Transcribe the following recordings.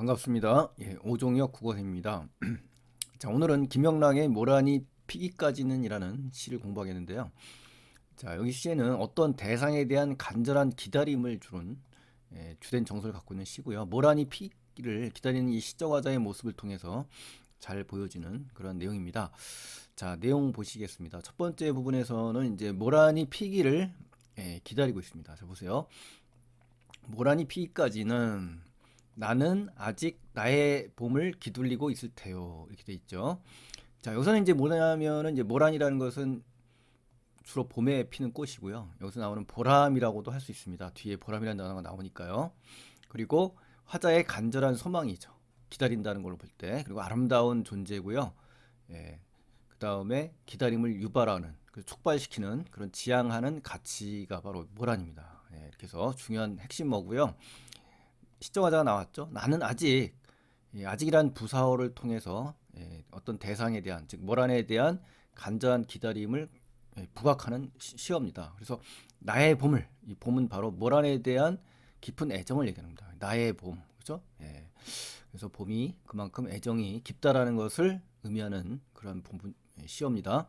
반갑습니다. 오종혁 국어생입니다. 자, 오늘은 김영랑의 모란이 피기까지는 이라는 시를 공부하겠는데요. 자, 여기 시에는 어떤 대상에 대한 간절한 기다림을 주는 주된 정서를 갖고 있는 시고요. 모란이 피기를 기다리는 이 시적 화자의 모습을 통해서 잘 보여지는 그런 내용입니다. 자, 내용 보시겠습니다. 첫 번째 부분에서는 이제 모란이 피기를 기다리고 있습니다. 자, 보세요. 모란이 피기까지는 나는 아직 나의 봄을 기둘리고 있을 테요. 이렇게 돼 있죠. 자, 여기서는 이제 뭐냐면은 이제 모란이라는 것은 주로 봄에 피는 꽃이고요. 여기서 나오는 보람이라고도 할 수 있습니다. 뒤에 보람이라는 단어가 나오니까요. 그리고 화자의 간절한 소망이죠. 기다린다는 걸로 볼 때. 그리고 아름다운 존재고요. 예. 그 다음에 기다림을 유발하는, 촉발시키는 그런 지향하는 가치가 바로 모란입니다. 이렇게 해서 중요한 핵심 뭐고요. 시정화자가 나왔죠. 나는 아직 아직이란 부사어를 통해서 어떤 대상에 대한 즉 모란에 대한 간절한 기다림을 부각하는 시어입니다. 그래서 나의 봄을 이 봄은 바로 모란에 대한 깊은 애정을 얘기합니다. 나의 봄 그렇죠? 그래서 봄이 그만큼 애정이 깊다라는 것을 의미하는 그런 시어입니다.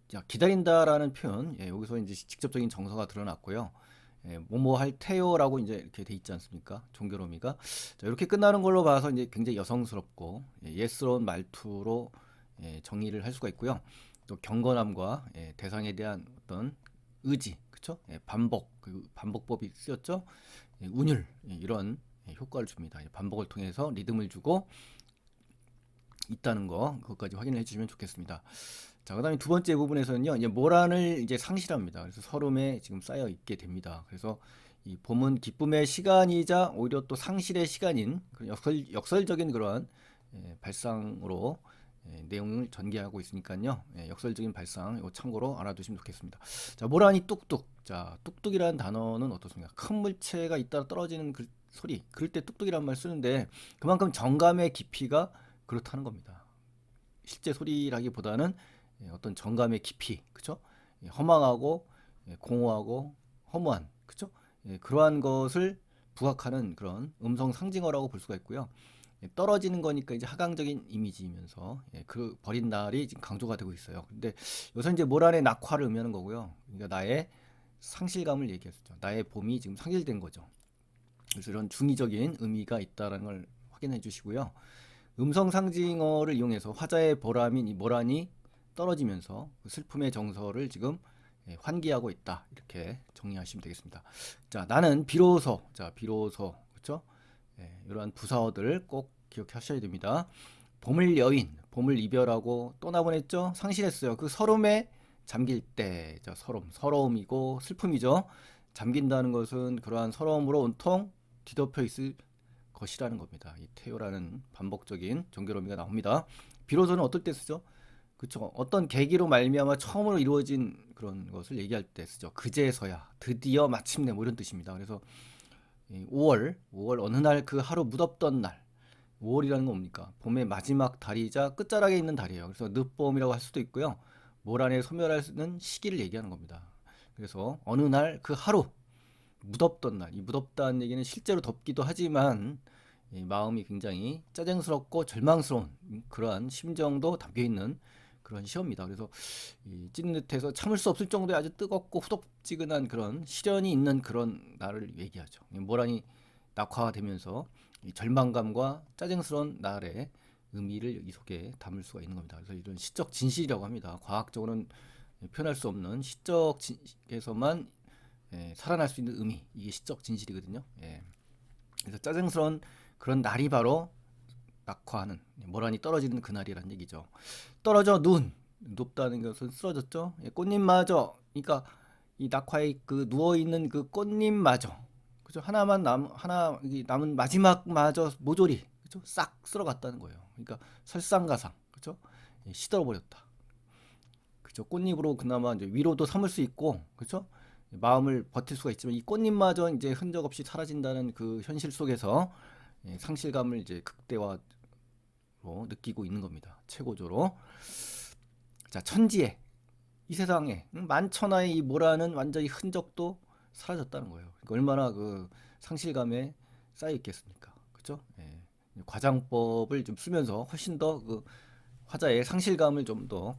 자, 기다린다라는 표현 여기서 이제 직접적인 정서가 드러났고요. 뭐뭐 할 테요라고 이제 이렇게 돼 있지 않습니까? 종결어미가. 자, 이렇게 끝나는 걸로 봐서 이제 굉장히 여성스럽고 예스러운 말투로 정의를 할 수가 있고요. 또 경건함과 대상에 대한 어떤 의지, 그렇죠? 반복, 그 반복법이 쓰였죠. 운율 이런 효과를 줍니다. 반복을 통해서 리듬을 주고 있다는 거 그것까지 확인을 해주시면 좋겠습니다. 자, 그다음에 두 번째 부분에서는요, 이제 모란을 이제 상실합니다. 그래서 서름에 지금 쌓여 있게 됩니다. 그래서 이 봄은 기쁨의 시간이자 오히려 또 상실의 시간인 역설적인 그러한 발상으로 내용을 전개하고 있으니까요. 역설적인 발상 이거 참고로 알아두시면 좋겠습니다. 자, 모란이 뚝뚝. 자, 뚝뚝이라는 단어는 어떻습니까? 큰 물체가 잇따라 떨어지는 소리. 그럴 때 뚝뚝이란 말 쓰는데 그만큼 정감의 깊이가 그렇다는 겁니다. 실제 소리라기보다는 어떤 정감의 깊이, 그쵸? 허망하고 공허하고 허무한, 그쵸? 그러한 것을 부각하는 그런 음성 상징어라고 볼 수가 있고요. 떨어지는 거니까 이제 하강적인 이미지이면서 그 버린 날이 지금 강조가 되고 있어요. 근데 여기서 이제 모란의 낙화를 의미하는 거고요. 그러니까 나의 상실감을 얘기했죠. 나의 봄이 지금 상실된 거죠. 그래서 이런 중의적인 의미가 있다는 걸 확인해 주시고요. 음성 상징어를 이용해서 화자의 보람인 이 모란이 떨어지면서 그 슬픔의 정서를 지금 환기하고 있다. 이렇게 정리하시면 되겠습니다. 자, 나는 비로소, 자, 비로소, 그렇죠? 이러한 부사어들 꼭 기억하셔야 됩니다. 봄을 여인, 봄을 이별하고 떠나보냈죠? 상실했어요. 그 서름에 잠길 때, 자, 서러움이고 슬픔이죠. 잠긴다는 것은 그러한 서러움으로 온통 뒤덮여 있을 것이라는 겁니다. 이 태요라는 반복적인 정결어미가 나옵니다. 비로소는 어떨 때 쓰죠? 그쵸? 어떤 계기로 말미암아 처음으로 이루어진 그런 것을 얘기할 때 쓰죠. 그제서야, 드디어, 마침내 뭐 이런 뜻입니다. 그래서 5월 어느 날 그 하루 무덥던 날 5월이라는 건 뭡니까? 봄의 마지막 달이자 끝자락에 있는 달이에요. 그래서 늦봄이라고 할 수도 있고요. 모란에 소멸하는 시기를 얘기하는 겁니다. 그래서 어느 날 그 하루 무덥던 날, 이 무덥다는 얘기는 실제로 덥기도 하지만 마음이 굉장히 짜증스럽고 절망스러운 그러한 심정도 담겨 있는 그런 시험입니다. 그래서 찐듯해서 참을 수 없을 정도의 아주 뜨겁고 후덥지근한 그런 시련이 있는 그런 날을 얘기하죠. 모란이 낙화되면서 이 절망감과 짜증스러운 날의 의미를 이 속에 담을 수가 있는 겁니다. 그래서 이런 시적 진실이라고 합니다. 과학적으로는 표현할 수 없는 시적에서만 살아날 수 있는 의미, 이게 시적 진실이거든요. 그래서 짜증스러운 그런 날이 바로 낙화하는 모란이 떨어지는 그날이라는 얘기죠. 떨어져 눈 높다는 것은 쓰러졌죠. 꽃잎마저 그러니까 이 낙화의 그 누워 있는 그 꽃잎마저 그죠 하나 남은 마지막마저 모조리 그죠 싹 쓸어갔다는 거예요. 그러니까 설상가상 그죠 시들어 버렸다. 그죠 꽃잎으로 그나마 이제 위로도 삼을 수 있고 그죠 마음을 버틸 수가 있지만 이 꽃잎마저 이제 흔적 없이 사라진다는 그 현실 속에서 상실감을 이제 극대화로 느끼고 있는 겁니다. 최고조로. 자, 천지에 이 세상에 만천하의 이 모라는 완전히 흔적도 사라졌다는 거예요. 그러니까 얼마나 그 상실감에 쌓여 있겠습니까? 그죠? 과장법을 좀 쓰면서 훨씬 더 그 화자의 상실감을 좀 더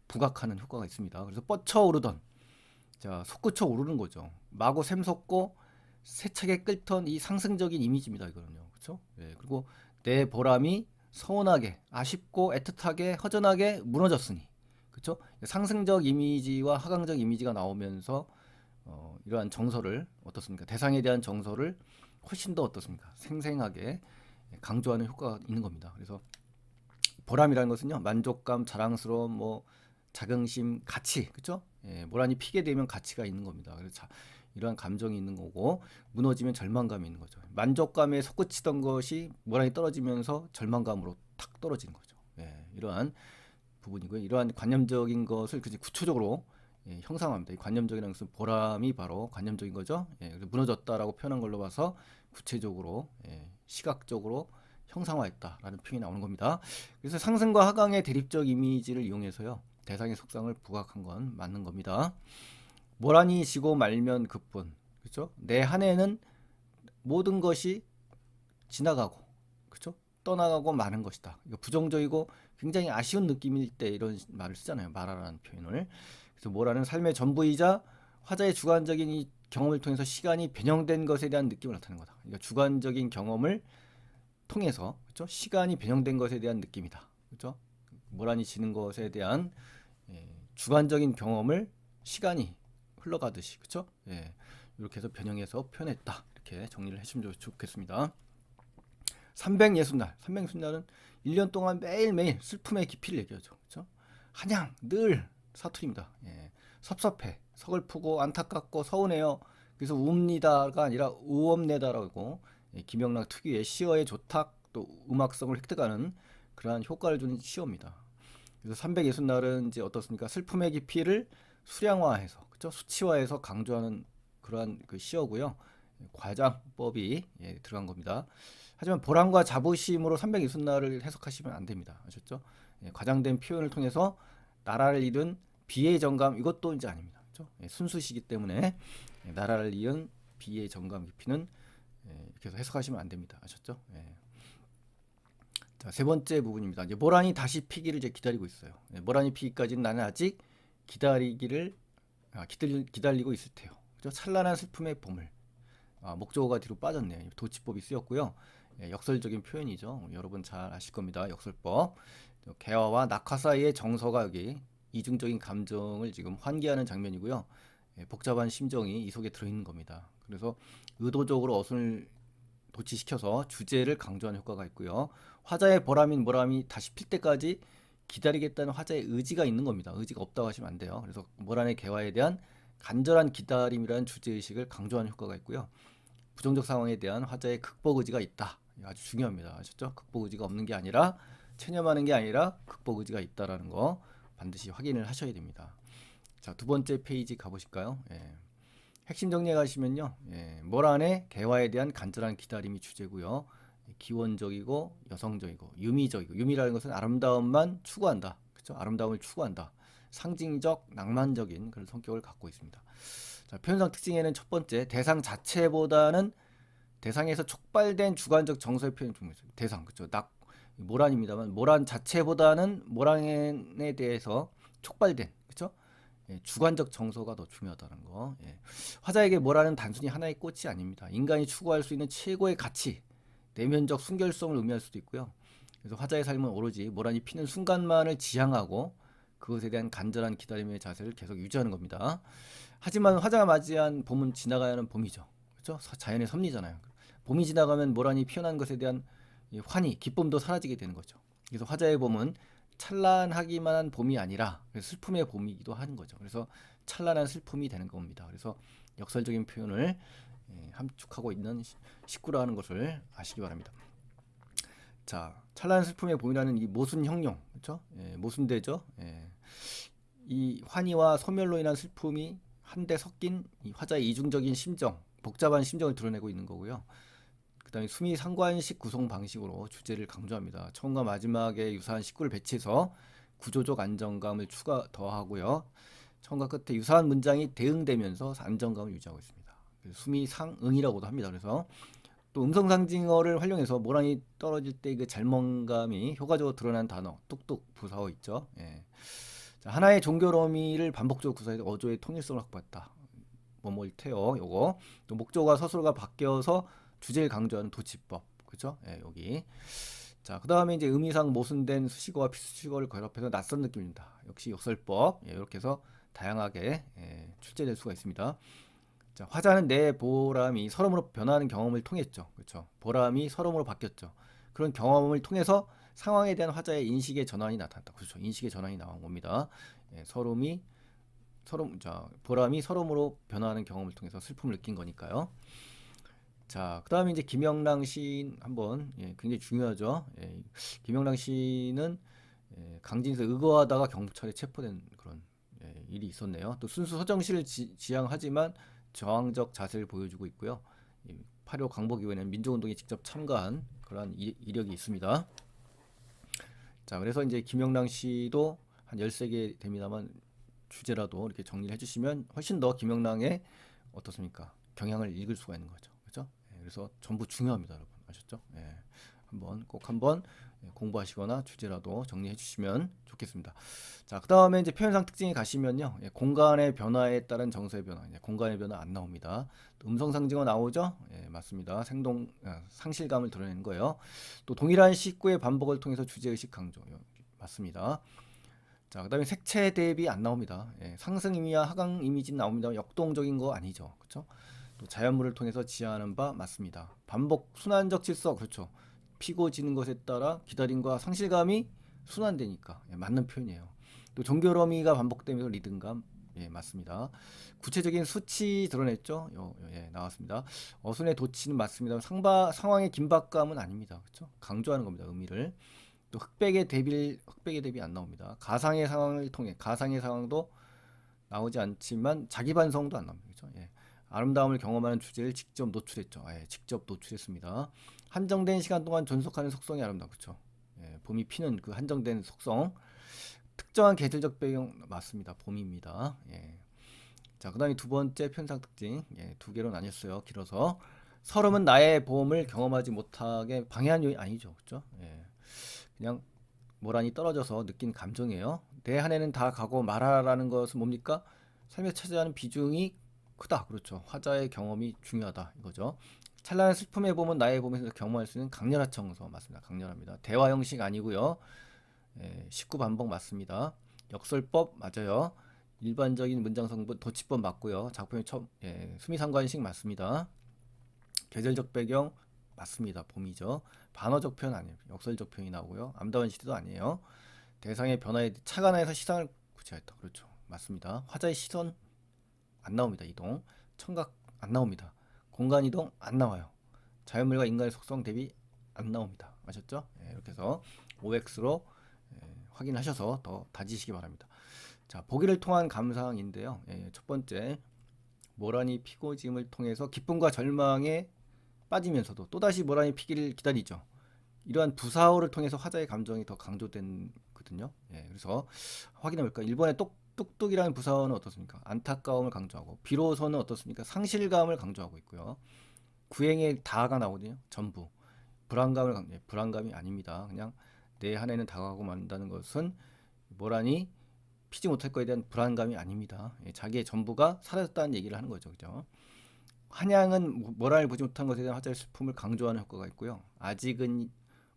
부각하는 효과가 있습니다. 그래서 뻗쳐오르던, 자, 솟구쳐 오르는 거죠. 마구 샘솟고 세차게 끓던 이 상승적인 이미지입니다. 이거는요. 그렇죠? 예, 그리고 내 보람이 서운하게, 아쉽고 애틋하게, 허전하게 무너졌으니. 그렇죠? 상승적 이미지와 하강적 이미지가 나오면서 이러한 정서를 어떻습니까? 대상에 대한 정서를 훨씬 더 어떻습니까? 생생하게 강조하는 효과가 있는 겁니다. 그래서 보람이라는 것은요, 만족감, 자랑스러움, 뭐 자긍심, 가치, 그렇죠? 예, 모란이 피게 되면 가치가 있는 겁니다. 그래서 이러한 감정이 있는 거고, 무너지면 절망감이 있는 거죠. 만족감에 솟구치던 것이 모란이 떨어지면서 절망감으로 탁 떨어지는 거죠. 예, 이러한 부분이고요. 이러한 관념적인 것을 구체적으로 형상화합니다. 이 관념적이라는 것은 보람이 바로 관념적인 거죠. 예, 그래서 무너졌다라고 표현한 걸로 봐서 구체적으로 시각적으로 형상화했다라는 표현이 나오는 겁니다. 그래서 상승과 하강의 대립적 이미지를 이용해서요, 대상의 속상을 부각한 건 맞는 겁니다. 모란이 지고 말면 그뿐. 그렇죠? 내 한 해는 모든 것이 지나가고, 그렇죠? 떠나가고 마는 것이다. 이거 부정적이고 굉장히 아쉬운 느낌일 때 이런 말을 쓰잖아요. 말하라는 표현을. 그래서 모란은 삶의 전부이자 화자의 주관적인 이 경험을 통해서 시간이 변형된 것에 대한 느낌을 나타내는 거다. 그러니까 주관적인 경험을 통해서, 그렇죠? 시간이 변형된 것에 대한 느낌이다. 그렇죠? 모란이 지는 것에 대한 주관적인 경험을 시간이 흘러가듯이, 그렇죠? 예, 이렇게 해서 변형해서 표현했다. 이렇게 정리를 해주시면 좋겠습니다. 360날, 360날은 1년 동안 매일매일 슬픔의 깊이를 얘기하죠. 그렇죠? 한양, 늘 사투리입니다. 예, 섭섭해, 서글프고 안타깝고 서운해요. 그래서 우웁니다가 아니라 우엄내다라고, 김영락 특유의 시어의 조탁 또 음악성을 획득하는 그러한 효과를 주는 시어입니다. 그래서 360날은 이제 어떻습니까? 슬픔의 깊이를 수량화해서, 그렇죠? 수치화해서 강조하는 그러한 그 시어고요. 과장법이 들어간 겁니다. 하지만 보람과 자부심으로 360날을 해석하시면 안 됩니다. 아셨죠? 과장된 표현을 통해서 나라를 잃은 비의 정감, 이것도 이제 아닙니다. 그렇죠? 순수시기 때문에 나라를 잃은 비의 정감 깊이는 이렇게 해서 해석하시면 안 됩니다. 아셨죠? 자, 세 번째 부분입니다. 이제 모란이 다시 피기를 이제 기다리고 있어요. 모란이 피기까지는 나는 아직 기다리고 있을 테요. 그죠? 찬란한 슬픔의 봄을. 목적어가 뒤로 빠졌네요. 도치법이 쓰였고요. 역설적인 표현이죠. 여러분 잘 아실 겁니다. 역설법. 개화와 낙화 사이의 정서가 여기 이중적인 감정을 지금 환기하는 장면이고요. 복잡한 심정이 이 속에 들어있는 겁니다. 그래서 의도적으로 어순을 도치시켜서 주제를 강조하는 효과가 있고요. 화자의 보람인 모람이 다시 필 때까지 기다리겠다는 화자의 의지가 있는 겁니다. 의지가 없다고 하시면 안 돼요. 그래서 모란의 개화에 대한 간절한 기다림이라는 주제의식을 강조하는 효과가 있고요. 부정적 상황에 대한 화자의 극복 의지가 있다. 아주 중요합니다. 아셨죠? 극복 의지가 없는 게 아니라 체념하는 게 아니라 극복 의지가 있다라는 거 반드시 확인을 하셔야 됩니다. 자, 두 번째 페이지 가보실까요? 핵심 정리해 가시면요. 모란의 개화에 대한 간절한 기다림이 주제고요. 기원적이고 여성적이고 유미적이고, 유미라는 것은 아름다움만 추구한다. 그렇죠? 아름다움을 추구한다. 상징적 낭만적인 그런 성격을 갖고 있습니다. 자, 표현상 특징에는 첫 번째, 대상 자체보다는 대상에서 촉발된 주관적 정서의 표현이 좀 있습니다. 대상, 그렇죠? 모란입니다만 모란 자체보다는 모란에 대해서 촉발된, 그렇죠? 주관적 정서가 더 중요하다는 거. 화자에게 모란은 단순히 하나의 꽃이 아닙니다. 인간이 추구할 수 있는 최고의 가치, 내면적 순결성을 의미할 수도 있고요. 그래서 화자의 삶은 오로지 모란이 피는 순간만을 지향하고 그것에 대한 간절한 기다림의 자세를 계속 유지하는 겁니다. 하지만 화자가 맞이한 봄은 지나가야 하는 봄이죠. 그렇죠? 자연의 섭리잖아요. 봄이 지나가면 모란이 피어난 것에 대한 환희, 기쁨도 사라지게 되는 거죠. 그래서 화자의 봄은 찬란하기만 한 봄이 아니라 슬픔의 봄이기도 하는 거죠. 그래서 찬란한 슬픔이 되는 겁니다. 그래서 역설적인 표현을 함축하고 있는 식구라는 것을 아시기 바랍니다. 자, 찬란한 슬픔의 봄이라는 이 모순 형용, 그렇죠? 모순되죠. 이 환희와 소멸로 인한 슬픔이 한데 섞인 이 화자의 이중적인 심정, 복잡한 심정을 드러내고 있는 거고요. 그 다음에 수미 상관식 구성 방식으로 주제를 강조합니다. 처음과 마지막에 유사한 식구를 배치해서 구조적 안정감을 더하고요. 처음과 끝에 유사한 문장이 대응되면서 안정감을 유지하고 있습니다. 수미 상응이라고도 합니다. 그래서 또 음성 상징어를 활용해서 모란이 떨어질 때 그 절망감이 효과적으로 드러난 단어 뚝뚝 부사어 있죠. 예. 자, 하나의 종교로 의미를 반복적으로 구사해서 어조의 통일성을 확보했다. 뭐뭐일 테요. 요거 또 목적어와 서술어가 바뀌어서 주제를 강조하는 도치법. 그죠? 예, 여기. 자, 그다음에 이제 의미상 모순된 수식어와 비수식어를 결합해서 낯선 느낌입니다. 역시 역설법. 예, 이렇게 해서 다양하게 출제될 수가 있습니다. 자, 화자는 내 보람이 서름으로 변화하는 경험을 통했죠. 그렇죠? 보람이 서름으로 바뀌었죠. 그런 경험을 통해서 상황에 대한 화자의 인식의 전환이 나타났다. 그렇죠? 인식의 전환이 나온 겁니다. 예, 보람이 서름으로 변화하는 경험을 통해서 슬픔을 느낀 거니까요. 자, 그다음에 이제 김영랑 시인 한번 굉장히 중요하죠. 김영랑 시인은 강진에서 의거하다가 경찰에 체포된 그런 일이 있었네요. 또 순수 서정시를 지향하지만 저항적 자세를 보여주고 있고요. 8.15 강복 이후에는 민주운동에 직접 참가한 그러한 이력이 있습니다. 자, 그래서 이제 김영랑 씨도 한 13개 됩니다만 주제라도 이렇게 정리를 해주시면 훨씬 더 김영랑의 어떻습니까? 경향을 읽을 수가 있는 거죠. 그렇죠? 그래서 전부 중요합니다, 여러분. 아셨죠? 꼭 한번 공부하시거나 주제라도 정리해 주시면 좋겠습니다. 자, 그다음에 이제 표현상 특징에 가시면요. 공간의 변화에 따른 정서의 변화. 공간의 변화 안 나옵니다. 또 음성 상징어 나오죠? 맞습니다. 상실감을 드러내는 거예요. 또 동일한 식구의 반복을 통해서 주제 의식 강조. 맞습니다. 자, 그다음에 색채 대비 안 나옵니다. 상승 이미와 하강 이미지는 나옵니다. 역동적인 거 아니죠. 그렇죠? 또 자연물을 통해서 지향하는 바 맞습니다. 반복 순환적 질서 그렇죠. 피고 지는 것에 따라 기다림과 상실감이 순환되니까 맞는 표현이에요. 또 종교러미가 반복되면서 리듬감 맞습니다. 구체적인 수치 드러냈죠. 나왔습니다. 어순의 도치는 맞습니다. 상황의 긴박감은 아닙니다. 그렇죠? 강조하는 겁니다. 의미를. 또 흑백의 대비 안 나옵니다. 가상의 상황을 통해 가상의 상황도 나오지 않지만 자기 반성도 안 나옵니다. 그렇죠? 아름다움을 경험하는 주제를 직접 노출했죠. 직접 노출했습니다. 한정된 시간 동안 존속하는 속성이 아름다워. 그렇죠? 봄이 피는 그 한정된 속성. 특정한 계절적 배경 맞습니다. 봄입니다. 자, 그다음에 두 번째 편상 특징. 두 개로 나뉘었어요. 길어서 서름은 나의 봄을 경험하지 못하게 방해한 요인 아니죠. 그렇죠? 그냥 모란이 떨어져서 느낀 감정이에요. 내 한 해는 다 가고 말하라는 것은 뭡니까? 삶에 차지하는 비중이 크다. 그렇죠. 화자의 경험이 중요하다. 이거죠. 찬란한 슬픔의 봄은 나의 봄에서 경험할 수 있는 강렬한 정서 맞습니다. 강렬합니다. 대화 형식 아니고요. 19반복 맞습니다. 역설법 맞아요. 일반적인 문장 성분 도치법 맞고요. 작품의 수미상관식 맞습니다. 계절적 배경 맞습니다. 봄이죠. 반어적 표현 아니에요. 역설적 표현이 나오고요. 암담한 시대도 아니에요. 대상의 변화에 차관해서 시선을 구체화했다. 그렇죠. 맞습니다. 화자의 시선 안 나옵니다. 이동. 청각 안 나옵니다. 공간 이동 안 나와요. 자연물과 인간의 속성 대비 안 나옵니다. 아셨죠? 이렇게 해서 OX로 확인하셔서 더 다지시기 바랍니다. 자, 보기를 통한 감상인데요. 첫 번째, 모란이 피고 짐을 통해서 기쁨과 절망에 빠지면서도 또다시 모란이 피기를 기다리죠. 이러한 부사어를 통해서 화자의 감정이 더 강조된거든요. 그래서 확인해 볼까요? 일본의 뚝뚝이라는 부사어는 어떻습니까? 안타까움을 강조하고 비로소는 어떻습니까? 상실감을 강조하고 있고요. 구행에 다가 나오거든요. 전부 불안감이 아닙니다. 그냥 내 한 해는 다가고 만다는 것은 모란이 피지 못할 것에 대한 불안감이 아닙니다. 자기의 전부가 사라졌다는 얘기를 하는 거죠. 그죠? 한양은 모란을 보지 못한 것에 대한 화자의 슬픔을 강조하는 효과가 있고요. 아직은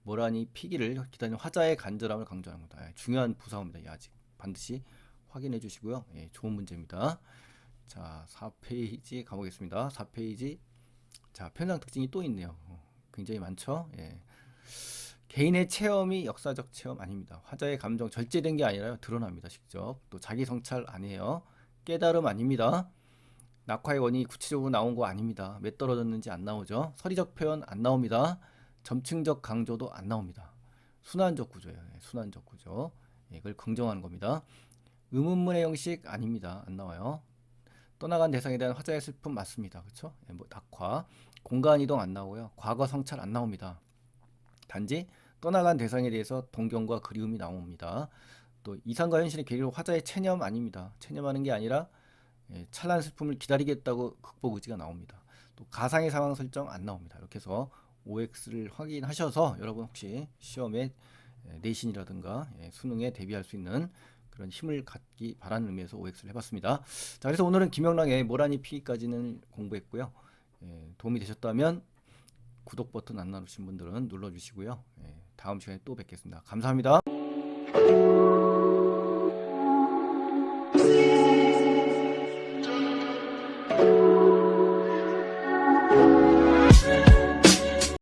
모란이 피기를 기다리는 화자의 간절함을 강조하는 겁니다. 중요한 부사어입니다. 이 아직 반드시 확인해 주시고요. 좋은 문제입니다. 자, 4페이지 가보겠습니다. 4페이지. 자, 편상 특징이 또 있네요. 굉장히 많죠. 개인의 체험이 역사적 체험 아닙니다. 화자의 감정 절제된 게 아니라 드러납니다. 직접. 또 자기 성찰 아니에요. 깨달음 아닙니다. 낙화의 원인이 구체적으로 나온 거 아닙니다. 몇 떨어졌는지 안 나오죠. 서리적 표현 안 나옵니다. 점층적 강조도 안 나옵니다. 순환적 구조예요. 순환적 구조. 이걸 긍정하는 겁니다. 의문문의 형식 아닙니다. 안 나와요. 떠나간 대상에 대한 화자의 슬픔 맞습니다. 그렇죠? 낙화. 공간 이동 안 나오고요. 과거 성찰 안 나옵니다. 단지 떠나간 대상에 대해서 동경과 그리움이 나옵니다. 또 이상과 현실의 괴리로 화자의 체념 아닙니다. 체념하는 게 아니라 찬란한 슬픔을 기다리겠다고 극복 의지가 나옵니다. 또 가상의 상황 설정 안 나옵니다. 이렇게 해서 OX를 확인하셔서 여러분 혹시 시험에 내신이라든가 수능에 대비할 수 있는 그런 힘을 갖기 바라는 의미에서 OX를 해봤습니다. 자, 그래서 오늘은 김영랑의 모라니 피기까지는 공부했고요. 도움이 되셨다면 구독 버튼 안 누르신 분들은 눌러주시고요. 다음 시간에 또 뵙겠습니다. 감사합니다.